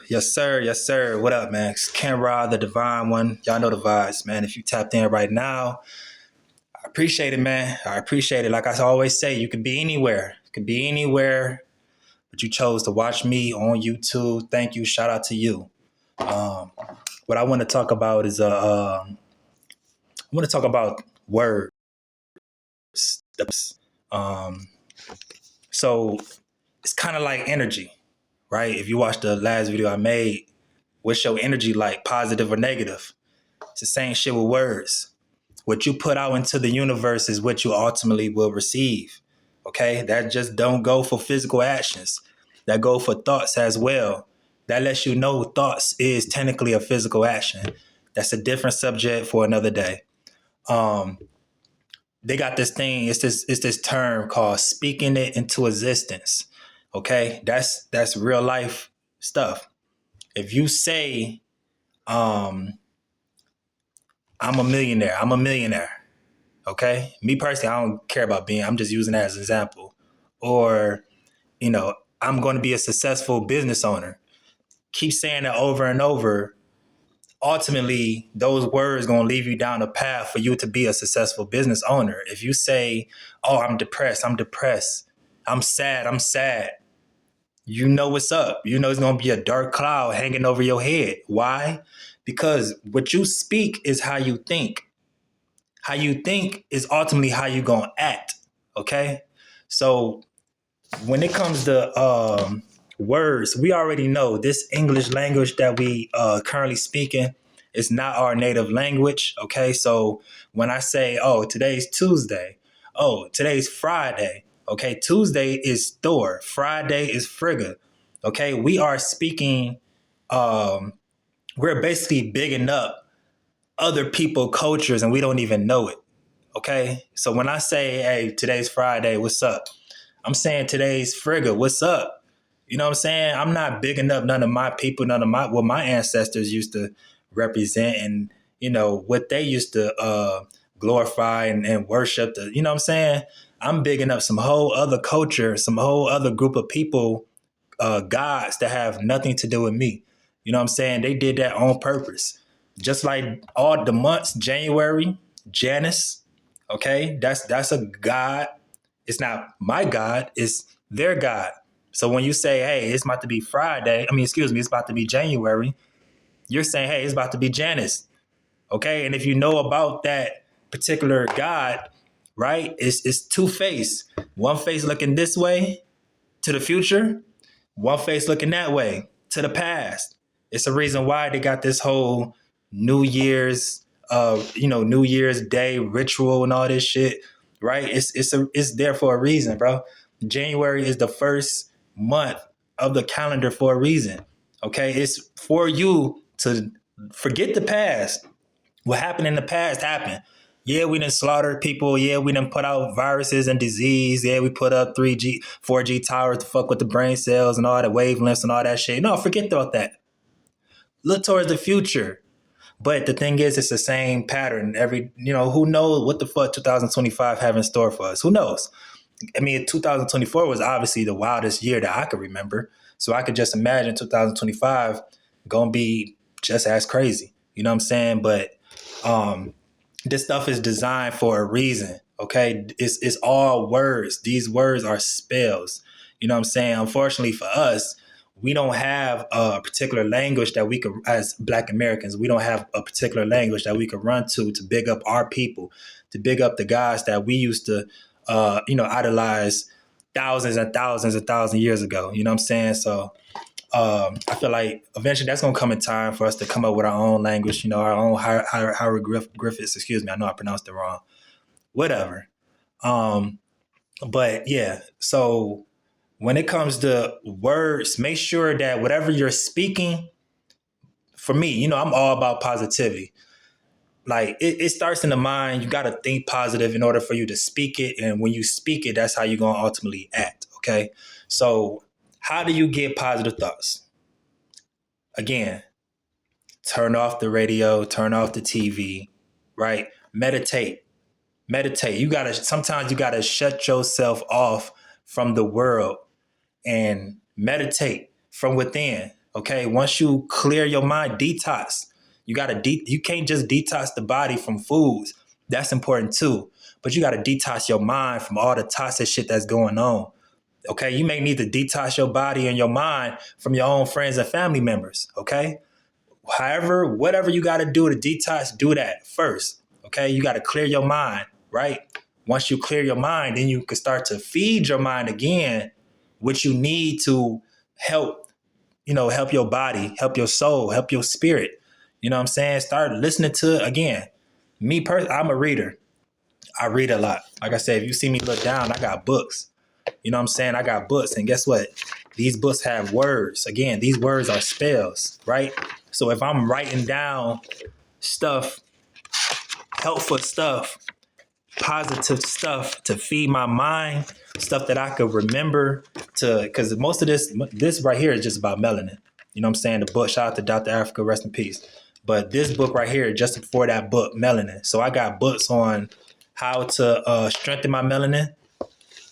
Yes, sir. Yes, sir. What up, man? It's Ken Rod, the Divine One. Y'all know the vibes, man. If you tapped in right now, I appreciate it, man. I appreciate it. Like I always say, you could be anywhere. You could be anywhere, but you chose to watch me on YouTube. Thank you. Shout out to you. Um, what I want to talk about is I want to talk about words. Um, so it's kind of like energy, right? If you watch the last video I made, what's your energy like, positive or negative? It's the same shit with words. What you put out into the universe is what you ultimately will receive. Okay? That just don't go for physical actions. That go for thoughts as well. That lets you know thoughts is technically a physical action. That's a different subject for another day. Um, they got this thing, it's this term called speaking it into existence. Okay? That's real life stuff. If you say, um, I'm a millionaire, I'm a millionaire. Okay. Me personally, I don't care about being, I'm just using that as an example. Or, I'm going to be a successful business owner. Keep saying that over and over. Ultimately, those words going to lead you down a path for you to be a successful business owner. If you say, oh, I'm depressed, I'm depressed. I'm sad, I'm sad. You know what's up. You know it's going to be a dark cloud hanging over your head. Why? Because what you speak is how you think. How you think is ultimately how you gonna act. Okay, so when it comes to words, we already know this English language that we currently speaking is not our native language. Okay, so when I say, oh, today's Tuesday, oh, today's Friday. Okay, Tuesday is Thor, Friday is Frigga. Okay, we are speaking. We're basically bigging up other people cultures and we don't even know it. Okay. So when I say, hey, today's Friday, what's up? I'm saying today's Frigga, what's up? You know what I'm saying? I'm not bigging up none of my people, none of what my ancestors used to represent and, what they used to glorify and worship. You know what I'm saying? I'm bigging up some whole other culture, some whole other group of people, gods that have nothing to do with me. You know what I'm saying? They did that on purpose. Just like all the months, January, Janus, okay, that's a god. It's not my God, it's their God. So when you say, hey, it's about to be Friday, it's about to be January, you're saying, hey, it's about to be Janus. Okay. And if you know about that particular God, right, it's two face. One face looking this way to the future, one face looking that way to the past. It's a reason why they got this whole New Year's New Year's Day ritual and all this shit, right? It's there for a reason, bro. January is the first month of the calendar for a reason. Okay, it's for you to forget the past. What happened in the past happened. Yeah, we done slaughtered people. Yeah, we done put out viruses and disease. Yeah, we put up 3G, 4G towers to fuck with the brain cells and all the wavelengths and all that shit. No, forget about that. Look towards the future. But the thing is, it's the same pattern. Who knows what the fuck 2025 have in store for us? Who knows? 2024 was obviously the wildest year that I could remember. So I could just imagine 2025 gonna be just as crazy. You know what I'm saying? But this stuff is designed for a reason. Okay, it's all words. These words are spells. You know what I'm saying? Unfortunately for us, we don't have a particular language that we could, as Black Americans, we don't have a particular language that we could run to big up our people, to big up the guys that we used to, idolize thousands and thousands and thousands of years ago. You know what I'm saying? So I feel like eventually that's going to come in time for us to come up with our own language, our own Griffiths, excuse me. I know I pronounced it wrong. Whatever. But yeah, so when it comes to words, make sure that whatever you're speaking, for me, I'm all about positivity. Like it starts in the mind. You got to think positive in order for you to speak it. And when you speak it, that's how you're going to ultimately act. Okay. So how do you get positive thoughts? Again, turn off the radio, turn off the TV, right? Meditate. Sometimes you gotta shut yourself off from the world and meditate from within. Okay, once you clear your mind, detox. You can't just detox the body from foods. That's important too. But you gotta detox your mind from all the toxic shit that's going on. Okay, you may need to detox your body and your mind from your own friends and family members. Okay, however, whatever you got to do to detox, do that first. Okay, you got to clear your mind, right? Once you clear your mind, then you can start to feed your mind again, which you need to help, help your body, help your soul, help your spirit. You know what I'm saying? Start listening to, again, me personally, I'm a reader. I read a lot. Like I said, if you see me look down, I got books. You know what I'm saying? I got books. And guess what? These books have words. Again, these words are spells, right? So if I'm writing down stuff, helpful stuff, positive stuff to feed my mind, stuff that I could remember because most of this right here is just about melanin. You know what I'm saying? The book, shout out to Dr. Africa, rest in peace. But this book right here, just before that book, melanin. So I got books on how to strengthen my melanin,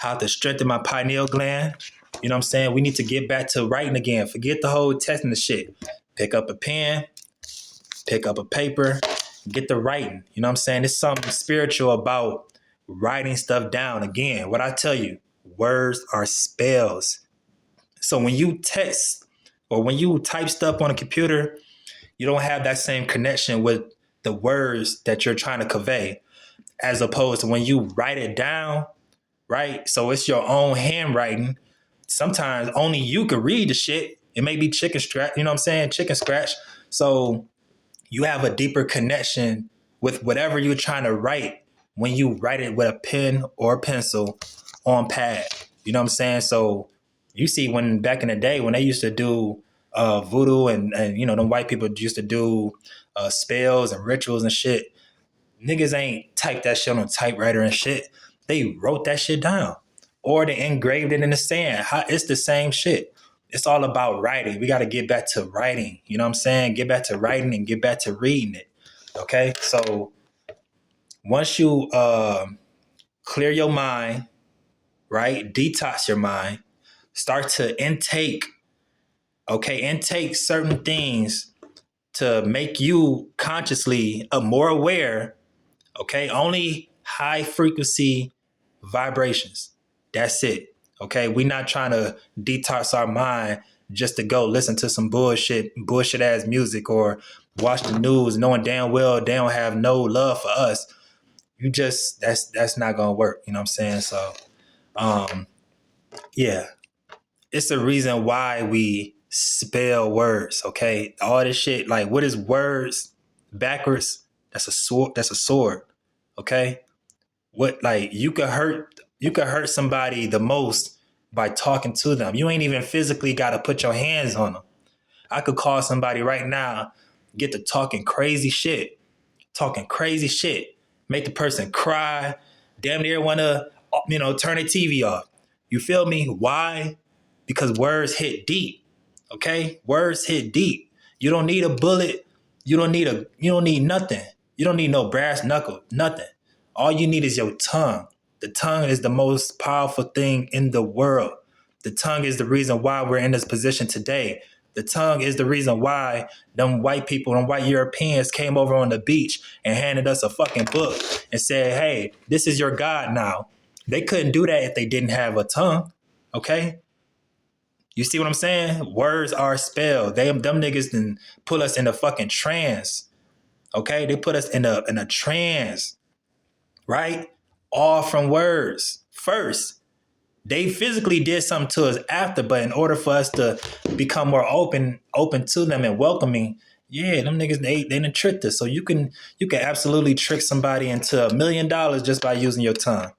how to strengthen my pineal gland. You know what I'm saying? We need to get back to writing again. Forget the whole testing the shit. Pick up a pen, pick up a paper, get the writing. You know what I'm saying? There's something spiritual about writing stuff down. Again, what I tell you, words are spells. So when you text or when you type stuff on a computer, you don't have that same connection with the words that you're trying to convey, as opposed to when you write it down, right? So it's your own handwriting. Sometimes only you can read the shit. It may be chicken scratch, you know what I'm saying? Chicken scratch. So you have a deeper connection with whatever you're trying to write when you write it with a pen or a pencil on pad. You know what I'm saying? So you see when back in the day when they used to do voodoo and them white people used to do spells and rituals and shit, niggas ain't typed that shit on a typewriter and shit. They wrote that shit down or they engraved it in the sand. It's the same shit. It's all about writing. We got to get back to writing. You know what I'm saying? Get back to writing and get back to reading it. Okay? So once you clear your mind, right? Detox your mind, start to intake certain things to make you consciously more aware, okay? Only high frequency vibrations. That's it. Okay, we're not trying to detox our mind just to go listen to some bullshit ass music or watch the news, knowing damn well they don't have no love for us. That's not gonna work. You know what I'm saying? So, yeah, it's the reason why we spell words. Okay, all this shit. Like, what is words backwards? That's a sword. That's a sword. Okay, what like you could hurt somebody the most by talking to them. You ain't even physically got to put your hands on them. I could call somebody right now, get to talking crazy shit, make the person cry, damn near want to, turn the TV off. You feel me? Why? Because words hit deep. Okay, words hit deep. You don't need a bullet. You don't need nothing. You don't need no brass knuckle. Nothing. All you need is your tongue. The tongue is the most powerful thing in the world. The tongue is the reason why we're in this position today. The tongue is the reason why them white Europeans came over on the beach and handed us a fucking book and said, hey, this is your God now. They couldn't do that if they didn't have a tongue. Okay? You see what I'm saying? Words are spelled. Them niggas didn't pull us in a fucking trance. Okay? They put us in a trance. Right? All from words. First, they physically did something to us after, but in order for us to become more open to them and welcoming, yeah, them niggas they done tricked us. So you can absolutely trick somebody into $1 million just by using your tongue.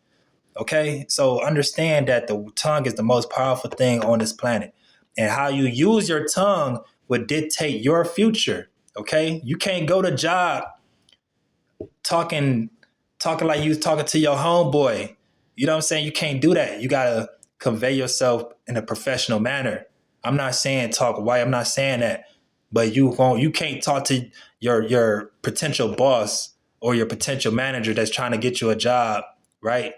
Okay? So understand that the tongue is the most powerful thing on this planet. And how you use your tongue would dictate your future. Okay? You can't go to job talking like you was talking to your homeboy. You know what I'm saying? You can't do that. You gotta convey yourself in a professional manner. I'm not saying talk white. I'm not saying that, but you can't talk to your potential boss or your potential manager that's trying to get you a job, right?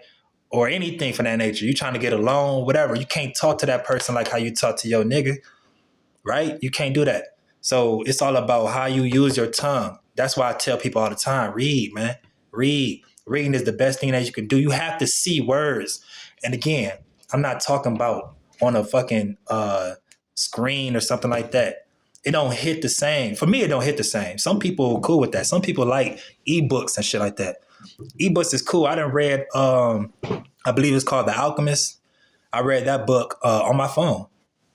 Or anything for that nature. You trying to get a loan, whatever. You can't talk to that person like how you talk to your nigga. right? You can't do that. So it's all about how you use your tongue. That's why I tell people all the time, read, man. Read. Reading is the best thing that you can do. You have to see words. And again, I'm not talking about on a fucking screen or something like that. It don't hit the same. For me, it don't hit the same. Some people are cool with that. Some people like ebooks and shit like that. Ebooks is cool. I done read, I believe it's called The Alchemist. I read that book on my phone.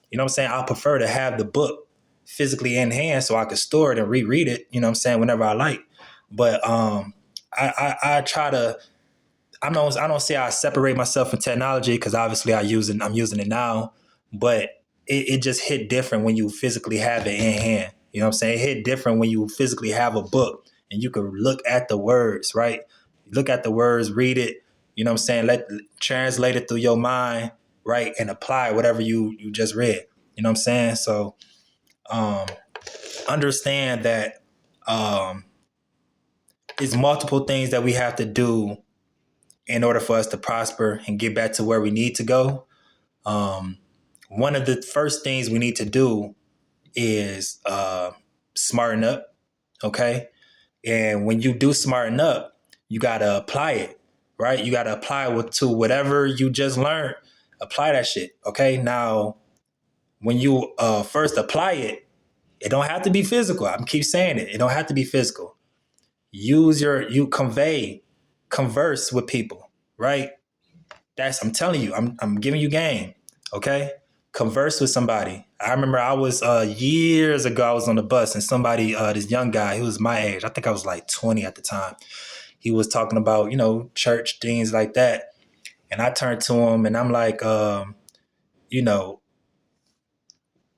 You know what I'm saying? I prefer to have the book physically in hand so I could store it and reread it, you know what I'm saying, whenever I like. But I try to, I don't say I separate myself from technology because obviously I'm using it now, but it just hit different when you physically have it in hand. You know what I'm saying? It hit different when you physically have a book and you can look at the words, right? Look at the words, read it, you know what I'm saying? Translate it through your mind, right? And apply whatever you just read. You know what I'm saying? So understand that it's multiple things that we have to do in order for us to prosper and get back to where we need to go. One of the first things we need to do is smarten up, okay? And when you do smarten up, you got to apply it, right? You got to apply it to whatever you just learned. Apply that shit, okay? Now, when you first apply it, it don't have to be physical. I keep saying it. It don't have to be physical. Converse with people, right? I'm telling you, I'm giving you game, okay? Converse with somebody. I remember I was years ago, I was on the bus and somebody, this young guy, who was my age, I think I was like 20 at the time. He was talking about, church, things like that. And I turned to him and I'm like, I'm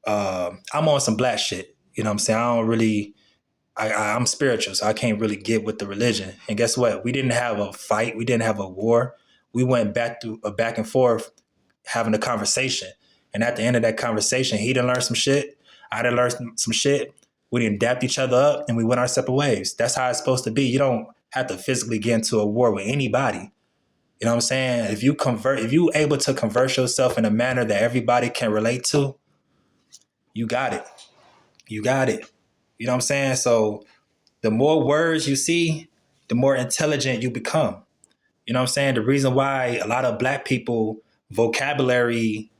on some black shit. You know what I'm saying? I don't really, I'm spiritual, so I can't really get with the religion. And guess what? We didn't have a fight. We didn't have a war. We went back and forth having a conversation. And at the end of that conversation, he done learn some shit. I done learn some shit. We didn't dap each other up and we went our separate ways. That's how it's supposed to be. You don't have to physically get into a war with anybody. You know what I'm saying? If you able to converse yourself in a manner that everybody can relate to, you got it. You got it. You know what I'm saying? So the more words you see, the more intelligent you become. You know what I'm saying? The reason why a lot of black people vocabulary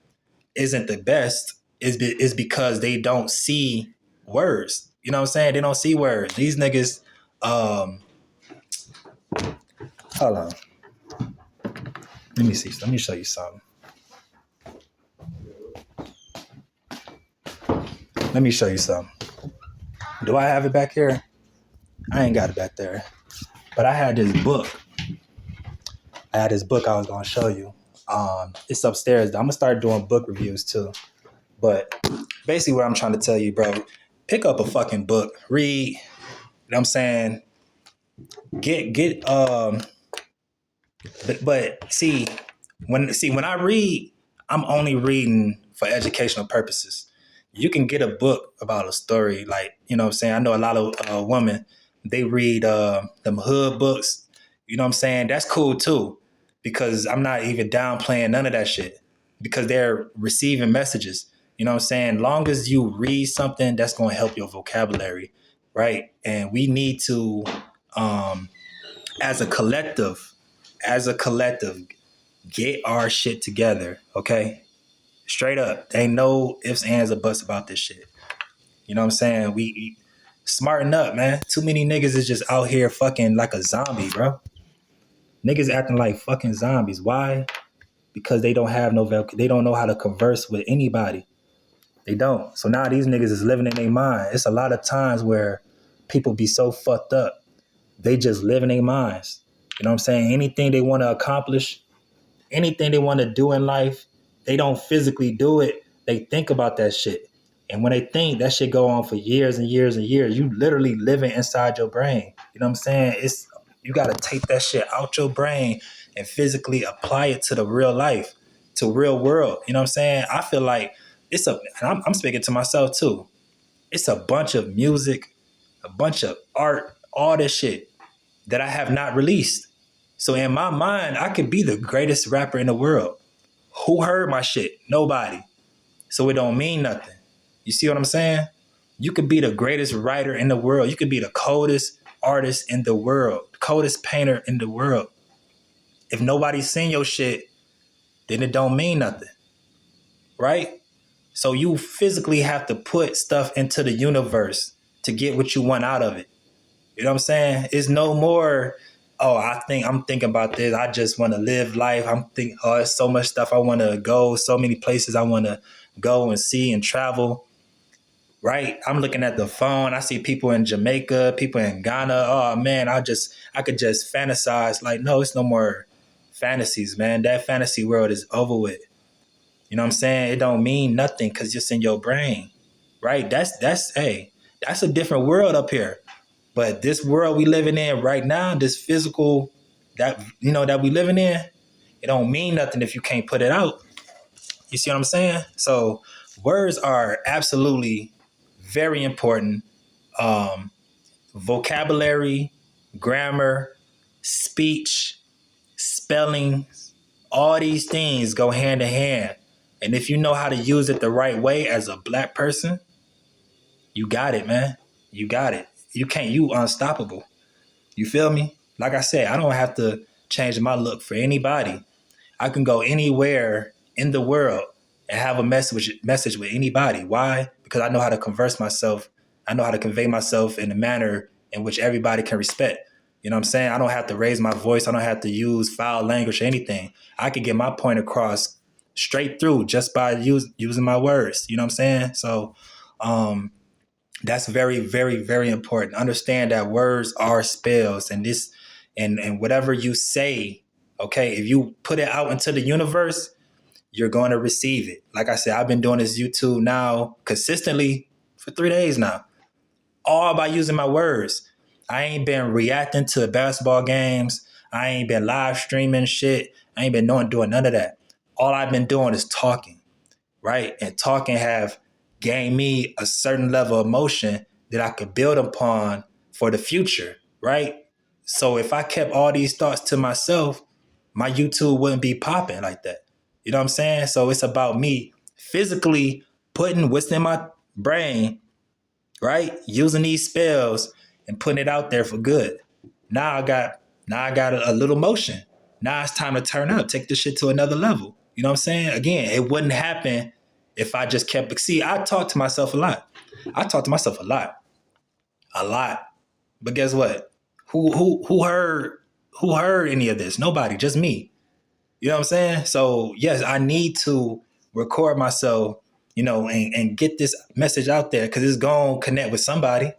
isn't the best is because they don't see words. You know what I'm saying? They don't see words. These niggas, hold on. Let me see. Let me show you something. Let me show you something. Do I have it back here? I ain't got it back there. But I had this book. I was going to show you. It's upstairs. I'm going to start doing book reviews too. But basically what I'm trying to tell you, bro, pick up a fucking book. Read. You know what I'm saying? But see, when I read, I'm only reading for educational purposes. You can get a book about a story, like, you know what I'm saying? I know a lot of women, they read them hood books. You know what I'm saying? That's cool too, because I'm not even downplaying none of that shit, because they're receiving messages. You know what I'm saying? Long as you read something, that's going to help your vocabulary, right? And we need to, as a collective, get our shit together, okay? Straight up. Ain't no ifs, ands, or buts about this shit. You know what I'm saying? We smarten up, man. Too many niggas is just out here fucking like a zombie, bro. Niggas acting like fucking zombies. Why? Because they don't have they don't know how to converse with anybody. They don't. So now these niggas is living in their mind. It's a lot of times where people be so fucked up, they just live in their minds. You know what I'm saying? Anything they want to accomplish, anything they want to do in life, they don't physically do it. They think about that shit. And when they think, that shit go on for years and years and years. You literally living inside your brain. You know what I'm saying? You got to take that shit out your brain and physically apply it to the real life, to real world. You know what I'm saying? I feel like I'm speaking to myself too. It's a bunch of music, a bunch of art, all this shit that I have not released. So in my mind, I could be the greatest rapper in the world. Who heard my shit? Nobody. So it don't mean nothing. You see what I'm saying? You could be the greatest writer in the world. You could be the coldest artist in the world, coldest painter in the world. If nobody's seen your shit, then it don't mean nothing, right? So you physically have to put stuff into the universe to get what you want out of it. You know what I'm saying? It's no more, oh, I'm thinking about this. I just want to live life. I'm thinking, oh, there's so much stuff I want to go, so many places I want to go and see and travel. Right? I'm looking at the phone. I see people in Jamaica, people in Ghana. Oh man, I could just fantasize. Like, no, it's no more fantasies, man. That fantasy world is over with. You know what I'm saying? It don't mean nothing because it's in your brain. Right? That's a different world up here. But this world we living in right now, this physical that we living in, it don't mean nothing if you can't put it out. You see what I'm saying? So words are absolutely very important. Um, Vocabulary, grammar, speech, spelling, all these things go hand in hand. And if you know how to use it the right way as a black person, you got it, man. You got it. You unstoppable. You feel me? Like I said, I don't have to change my look for anybody. I can go anywhere in the world and have a message with anybody. Why? Because I know how to converse myself. I know how to convey myself in a manner in which everybody can respect. You know what I'm saying? I don't have to raise my voice. I don't have to use foul language or anything. I can get my point across straight through just by using my words. You know what I'm saying? So that's very, very, very important. Understand that words are spells, and whatever you say, okay, if you put it out into the universe, you're going to receive it. Like I said, I've been doing this YouTube now consistently for 3 days now, all by using my words. I ain't been reacting to basketball games. I ain't been live streaming shit. I ain't been doing none of that. All I've been doing is talking, right? And talking have gained me a certain level of emotion that I could build upon for the future, right? So if I kept all these thoughts to myself, my YouTube wouldn't be popping like that. You know what I'm saying? So it's about me physically putting what's in my brain, right? Using these spells and putting it out there for good. Now I got a little motion. Now it's time to turn up, take this shit to another level. You know what I'm saying? Again, it wouldn't happen if I just kept. See, I talk to myself a lot. I talk to myself a lot. But guess what? Who heard any of this? Nobody, just me. You know what I'm saying? So yes, I need to record myself, and get this message out there because it's gonna connect with somebody.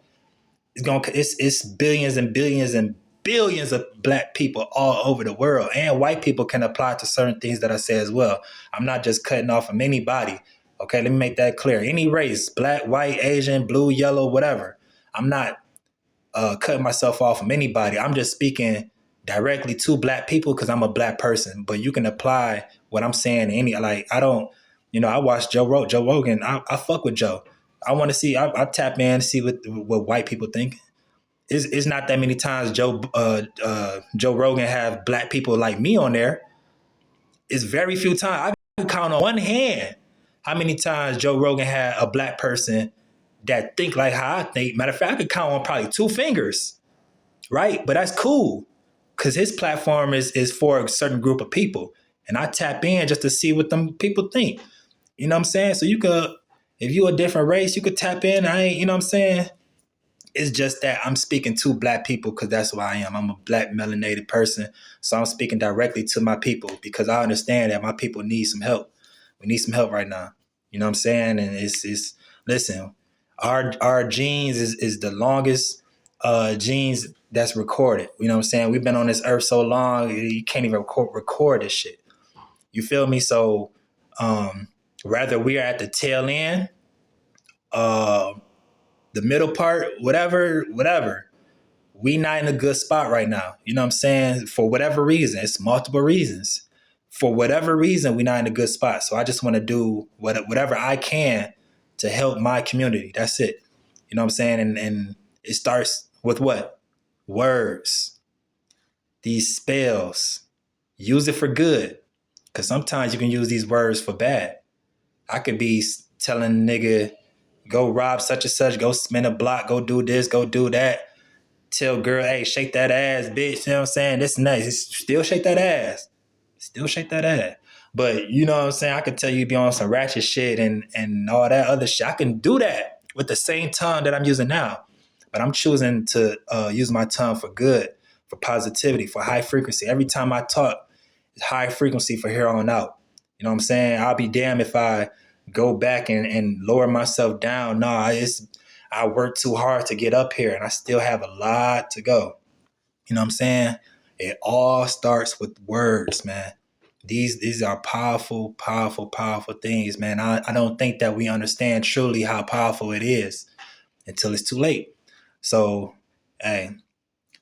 It's billions and billions and billions of black people all over the world, and white people can apply to certain things that I say as well. I'm not just cutting off from anybody. Okay, let me make that clear. Any race, black, white, Asian, blue, yellow, whatever. I'm not cutting myself off from anybody. I'm just speaking directly to black people because I'm a black person. But you can apply what I'm saying to any. Like I don't, I watch Joe Rogan. I fuck with Joe. I want to see. I tap in to see what white people think. It's not that many times Joe Rogan have black people like me on there. It's very few times. I can count on one hand how many times Joe Rogan had a black person that think like how I think. Matter of fact, I could count on probably two fingers, right? But that's cool because his platform is for a certain group of people, and I tap in just to see what them people think. You know what I'm saying? So you could, if you a different race, you could tap in. I ain't, you know what I'm saying? It's just that I'm speaking to black people because that's who I am. I'm a black melanated person. So I'm speaking directly to my people because I understand that my people need some help. We need some help right now. You know what I'm saying? And it's listen, our genes is the longest genes that's recorded. You know what I'm saying? We've been on this earth so long, you can't even record this shit. You feel me? So whether we are at the tail end, the middle part, whatever, we not in a good spot right now. You know what I'm saying? For whatever reason, it's multiple reasons. For whatever reason, we not in a good spot. So I just want to do whatever I can to help my community. That's it. You know what I'm saying? And it starts with what? Words. These spells. Use it for good. Because sometimes you can use these words for bad. I could be telling a nigga, go rob such and such, go spin a block, go do this, go do that. Tell girl, hey, shake that ass, bitch. You know what I'm saying? This and that. Still shake that ass. Still shake that ass. But you know what I'm saying? I could tell you be on some ratchet shit and all that other shit. I can do that with the same tongue that I'm using now. But I'm choosing to use my tongue for good, for positivity, for high frequency. Every time I talk, it's high frequency for here on out. You know what I'm saying? I'll be damned if I go back and lower myself down. No, I worked too hard to get up here and I still have a lot to go. You know what I'm saying? It all starts with words, man. These are powerful, powerful, powerful things, man. I don't think that we understand truly how powerful it is until it's too late. So, hey,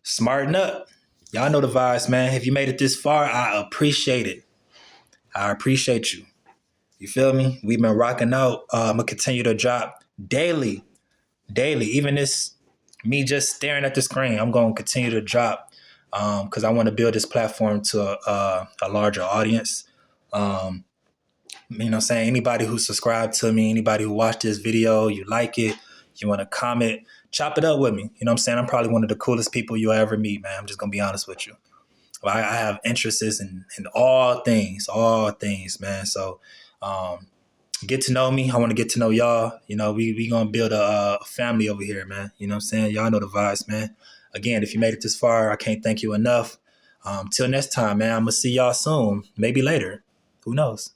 smarten up. Y'all know the vibes, man. If you made it this far, I appreciate it. I appreciate you. You feel me? We've been rocking out. I'm going to continue to drop daily. Even this, me just staring at the screen, I'm going to continue to drop because I want to build this platform to a larger audience. You know what I'm saying? Anybody who subscribed to me, anybody who watched this video, you like it, you want to comment, chop it up with me. You know what I'm saying? I'm probably one of the coolest people you'll ever meet, man. I'm just going to be honest with you. I have interests in all things, man. So get to know me. I want to get to know y'all. You know, we going to build a family over here, man. You know what I'm saying? Y'all know the vibes, man. Again, if you made it this far, I can't thank you enough. Till next time, man, I'm going to see y'all soon. Maybe later. Who knows?